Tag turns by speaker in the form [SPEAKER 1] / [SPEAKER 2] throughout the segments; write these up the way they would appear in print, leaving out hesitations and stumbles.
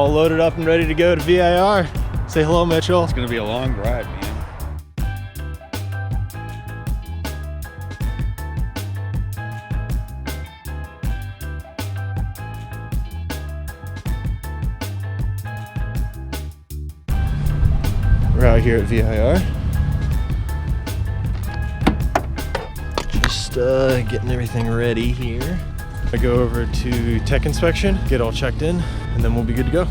[SPEAKER 1] all loaded up and ready to go to VIR. Say hello, Mitchell.
[SPEAKER 2] It's gonna be a long drive, man.
[SPEAKER 1] We're out here at VIR. Just getting everything ready here. I go over to tech inspection, get all checked in, and then we'll be good to go.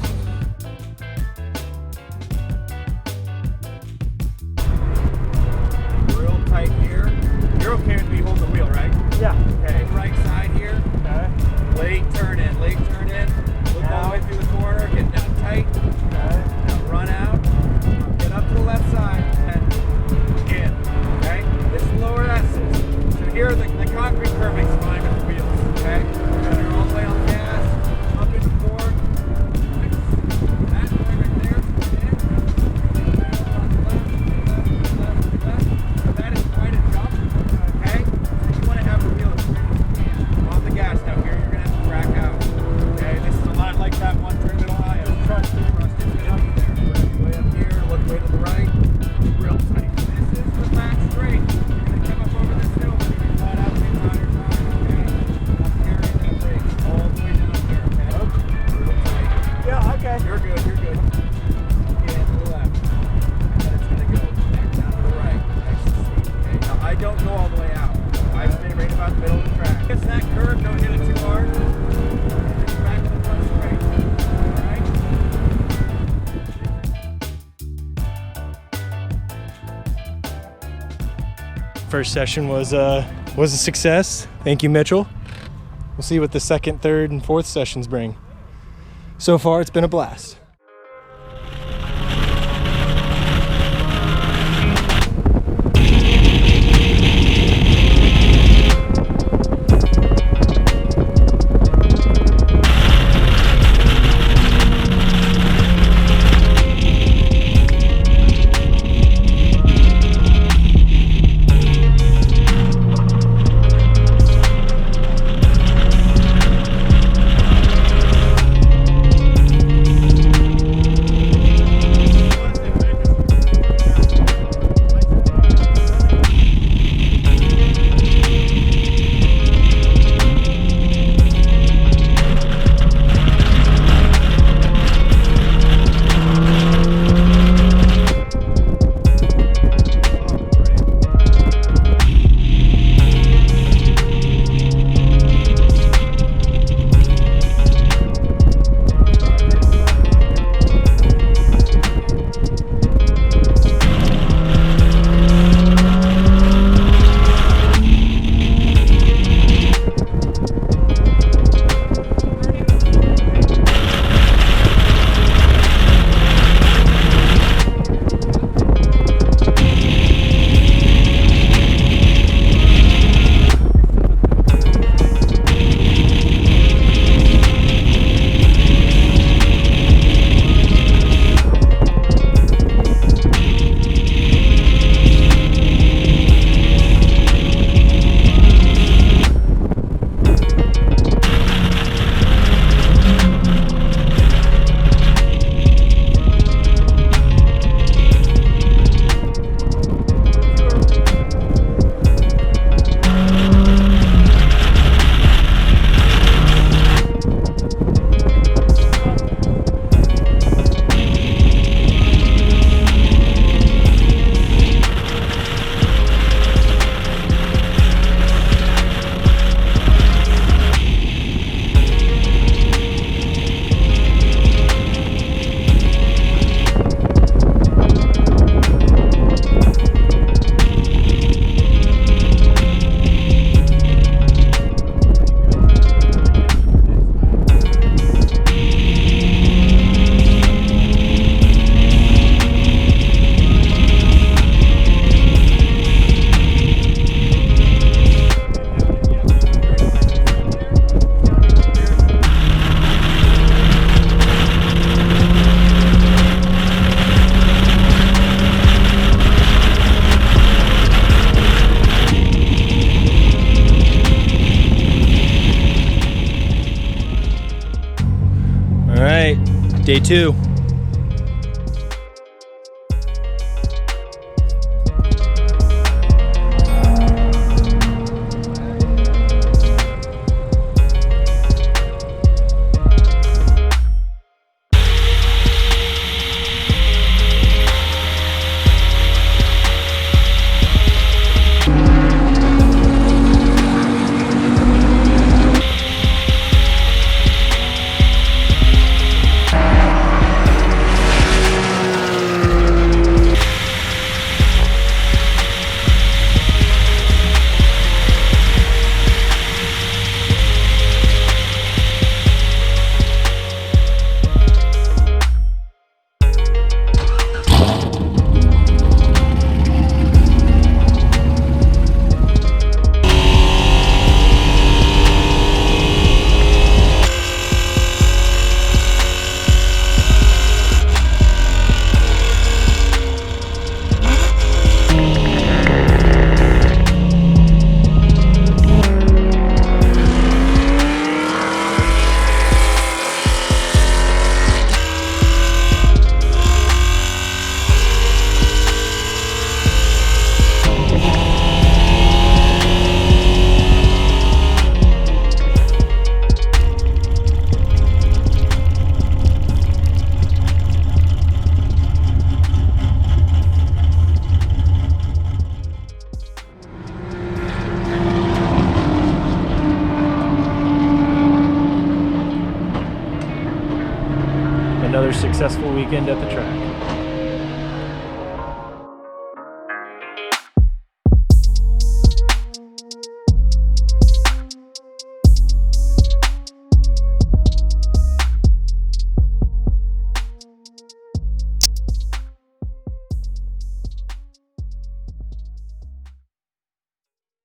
[SPEAKER 2] Real tight here. You're okay with me holding the wheel, right?
[SPEAKER 1] Yeah.
[SPEAKER 2] Okay. Right side here.
[SPEAKER 1] Okay.
[SPEAKER 2] Late turn in. Late turn in. Look all the way through the corner. Get down tight.
[SPEAKER 1] Okay.
[SPEAKER 2] Now run out. Get up to the left side and in. Okay. This is lower S's. So here the concrete curve makes fine with the wheels. Okay. You're all the way on the gas. Up into four. That way right there. In. Left. So that is quite a jump. Okay. So you want to have the wheel as straight as you can. On the gas now. Here you're gonna have to crack out. Okay. This is a lot like that one turn in Ohio. Trust me. Get up there. Way up here. Look way to the right. Real tight. This is the back straight. You're gonna come up over this hill. But you can flat out lean on your side. Okay. Not carrying that brake all the way down here. Okay. Real tight.
[SPEAKER 1] Yeah, okay.
[SPEAKER 2] You're good. You're good. Get to the left. And then it's gonna go back down to the right. Nice and sweet. Okay. Now I don't go all the way out. I stay right about the middle of the track. Gets that curve. Don't hit it too hard. And then you're back to the front straight. All right.
[SPEAKER 1] First session was a success. Thank you, Mitchell. We'll see what the second, third, and fourth sessions bring. So far, it's been a blast. Day 2. Another successful weekend at the track.